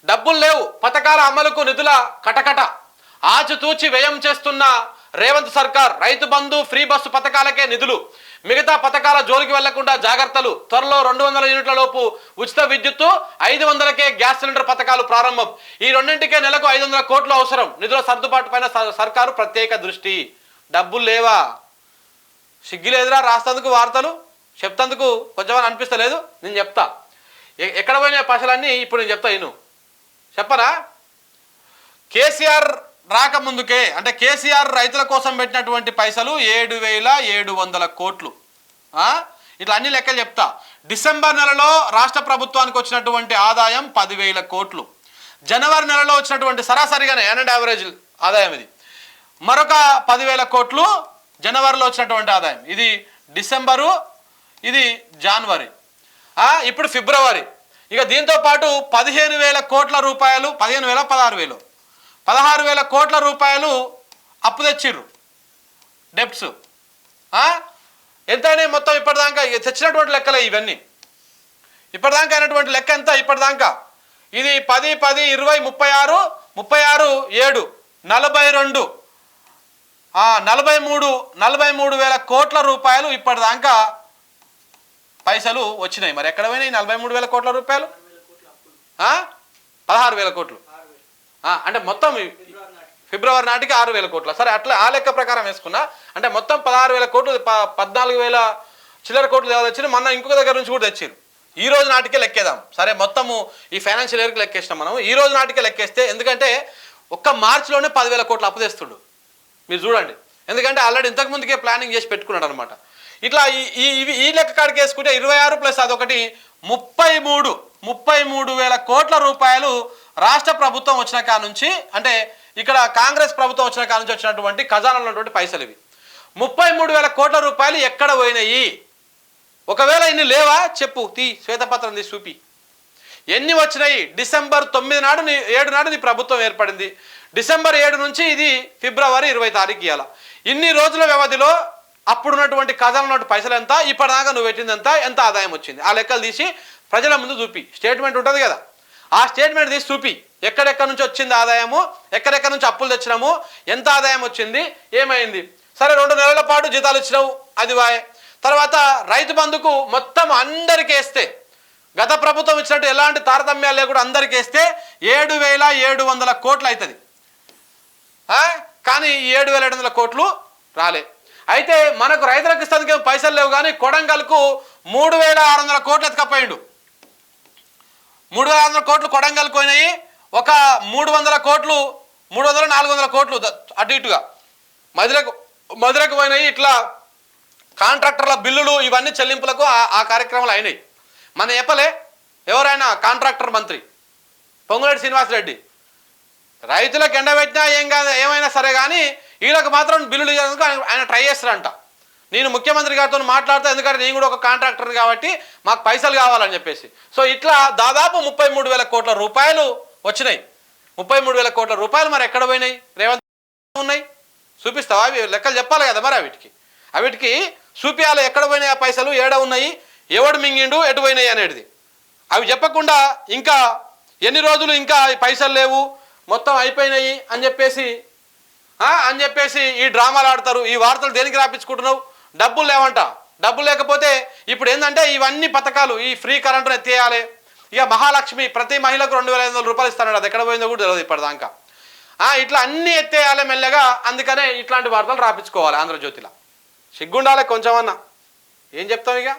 డబ్బులు లేవు, పథకాల అమలుకు నిధుల కటకట. ఆచితూచి వ్యయం చేస్తున్న రేవంత్ సర్కార్. రైతు బంధు, ఫ్రీ బస్సు పథకాలకే నిధులు, మిగతా పథకాల జోలికి వెళ్లకుండా జాగ్రత్తలు. త్వరలో 200 యూనిట్ల లోపు ఉచిత విద్యుత్తు, 500కే గ్యాస్ సిలిండర్ పథకాలు ప్రారంభం. ఈ రెండింటికే నెలకు 500 కోట్లు అవసరం. నిధుల సర్దుబాటు పైన సర్కారు ప్రత్యేక దృష్టి. డబ్బులు లేవా? సిగ్గులేదురా రాస్తందుకు వార్తలు చెప్తందుకు? కొంచెం అనిపిస్తలేదు? నేను చెప్తా ఎక్కడ పోయినా పైసలన్నీ ఇప్పుడు నేను చెప్తా. ఇను చెప్పనా? కేసీఆర్ రాకముందుకే, అంటే కేసీఆర్ రైతుల కోసం పెట్టినటువంటి పైసలు 7,700 కోట్లు. ఇట్లా అన్ని లెక్కలు చెప్తా. డిసెంబర్ నెలలో రాష్ట్ర ప్రభుత్వానికి వచ్చినటువంటి ఆదాయం 10,000 కోట్లు. జనవరి నెలలో వచ్చినటువంటి సరాసరిగానే యాన్ యావరేజ్ ఆదాయం ఇది మరొక 10,000 కోట్లు జనవరిలో వచ్చినటువంటి ఆదాయం. ఇది డిసెంబరు, ఇది జనవరి, ఇప్పుడు ఫిబ్రవరి. ఇక దీంతో పాటు 15,000 కోట్ల రూపాయలు, 15,000 16,000 కోట్ల రూపాయలు అప్పు తెచ్చిర్రు, డెప్ట్స్. ఎంతైనా మొత్తం ఇప్పటిదాకా తెచ్చినటువంటి లెక్కలే ఇవన్నీ. ఇప్పటిదాకా అయినటువంటి లెక్క ఎంత? ఇప్పటిదాకా ఇది 10, 10, 20, 36, 7, 42, 43,000 కోట్ల రూపాయలు ఇప్పటిదాకా పైసలు వచ్చినాయి. మరి ఎక్కడ పోయినాయి 43,000 కోట్ల రూపాయలు? 16,000 కోట్లు. అంటే మొత్తం ఫిబ్రవరి నాటికి 6,000 కోట్లు. సరే, అట్లా ఆ లెక్క ప్రకారం వేసుకున్నా అంటే మొత్తం 16,000 కోట్లు, 14,000 చిల్లర కోట్లు తెచ్చి మొన్న ఇంకొక దగ్గర నుంచి కూడా తెచ్చారు. ఈ రోజు నాటికే లెక్కేద్దాం. సరే, మొత్తము ఈ ఫైనాన్షియల్ ఇయర్కి లెక్కేసినాం మనం. ఈ రోజు నాటికే లెక్కేస్తే, ఎందుకంటే ఒక్క మార్చిలోనే 10,000 కోట్లు అప్పు తెస్తుడు. మీరు చూడండి, ఎందుకంటే ఆల్రెడీ ఇంతకు ముందుకే ప్లానింగ్ చేసి పెట్టుకున్నాడు అనమాట. ఇట్లా ఈ లెక్క కాడికి వేసుకుంటే 26 ప్లస్ అదొకటి 33,000 కోట్ల రూపాయలు రాష్ట్ర ప్రభుత్వం వచ్చిన కాడ నుంచి, అంటే ఇక్కడ కాంగ్రెస్ ప్రభుత్వం వచ్చిన కాడ నుంచి వచ్చినటువంటి ఖజానాలో ఉన్నటువంటి పైసలు ఇవి. 33,000 కోట్ల రూపాయలు ఎక్కడ పోయినాయి? ఒకవేళ ఇన్ని లేవా చెప్పు, శ్వేతపత్రం తీసి చూపి ఎన్ని వచ్చినాయి. డిసెంబర్ 9 నాడు 7 నాడు నీ ప్రభుత్వం ఏర్పడింది. డిసెంబర్ 7 నుంచి ఇది ఫిబ్రవరి 20 తారీఖు ఇవ్వాల. ఇన్ని రోజుల వ్యవధిలో అప్పుడున్నటువంటి ఖజానాలో పైసలు ఎంత, ఇప్పటిదాకా నువ్వు పెట్టింది ఎంత ఆదాయం వచ్చింది, ఆ లెక్కలు తీసి ప్రజల ముందు చూపి. స్టేట్మెంట్ ఉంటుంది కదా, ఆ స్టేట్మెంట్ తీసి చూపి. ఎక్కడెక్కడి నుంచి వచ్చింది ఆదాయము, ఎక్కడెక్కడి నుంచి అప్పులు తెచ్చినాము, ఎంత ఆదాయం వచ్చింది, ఏమైంది. సరే, 2 నెలల పాటు జీతాలు ఇచ్చినావు, అది వాయే. తర్వాత రైతు బంధుకు మొత్తం అందరికీ వేస్తే, గత ప్రభుత్వం ఇచ్చినట్టు ఎలాంటి తారతమ్యాలు లేకుండా అందరికీ వేస్తే 7,700 కోట్లు అవుతుంది. కానీ 7,700 కోట్లు రాలే. అయితే మనకు రైతులకు ఇస్తానికి పైసలు లేవు, కానీ కొడంగల్కు 3,600 కోట్లు ఎత్తుకపోయిండు. 3,600 కోట్లు కొడంగల్కి పోయినాయి. ఒక 300 కోట్లు, 300-400 కోట్లు అటు ఇటుగా మధురకు పోయినాయి. ఇట్లా కాంట్రాక్టర్ల బిల్లులు ఇవన్నీ చెల్లింపులకు ఆ కార్యక్రమాలు అయినాయి. మన చెప్పలే ఎవరైనా కాంట్రాక్టర్ మంత్రి పొంగులేటి శ్రీనివాసరెడ్డి. రైతులకు ఎండబెట్టినా ఏమైనా సరే, కానీ వీళ్ళకి మాత్రం బిల్లులు ఇవ్వడానికి ఆయన ట్రై చేస్తారంట. నేను ముఖ్యమంత్రి గారితో మాట్లాడతా, ఎందుకంటే నేను కూడా ఒక కాంట్రాక్టర్ కాబట్టి మాకు పైసలు కావాలని చెప్పేసి. సో ఇట్లా దాదాపు 33,000 కోట్ల రూపాయలు వచ్చినాయి. 33,000 కోట్ల రూపాయలు మరి ఎక్కడ పోయినాయి? రేవంత్ ఉన్నాయి చూపిస్తావా? అవి లెక్కలు చెప్పాలి కదా మరి. అవిటికి చూపియాలి ఎక్కడ పోయినాయి ఆ పైసలు, ఏడ ఉన్నాయి, ఎవడు మింగిండు, ఎటు పోయినాయి అనేది. అవి చెప్పకుండా ఇంకా ఎన్ని రోజులు ఇంకా పైసలు లేవు, మొత్తం అయిపోయినాయి అని చెప్పేసి ఈ డ్రామాలు ఆడతారు. ఈ వార్తలు దేనికి రాపించుకుంటున్నావు? డబ్బులు లేవంట. డబ్బులు లేకపోతే ఇప్పుడు ఏంటంటే ఇవన్నీ పథకాలు, ఈ ఫ్రీ కరెంటును ఎత్తేయాలి. ఇక మహాలక్ష్మి ప్రతి మహిళకు 2,500 రూపాయలు ఇస్తాడు. అది ఎక్కడ పోయిందో కూడా తెలియదు ఇప్పటిదాకా. ఇట్లా అన్నీ ఎత్తేయాలి మెల్లగా. అందుకనే ఇట్లాంటి వార్తలు రాపించుకోవాలి ఆంధ్రజ్యోతిలో. సిగ్గుండాలి కొంచెమన్నా. ఏం చెప్తాం ఇక?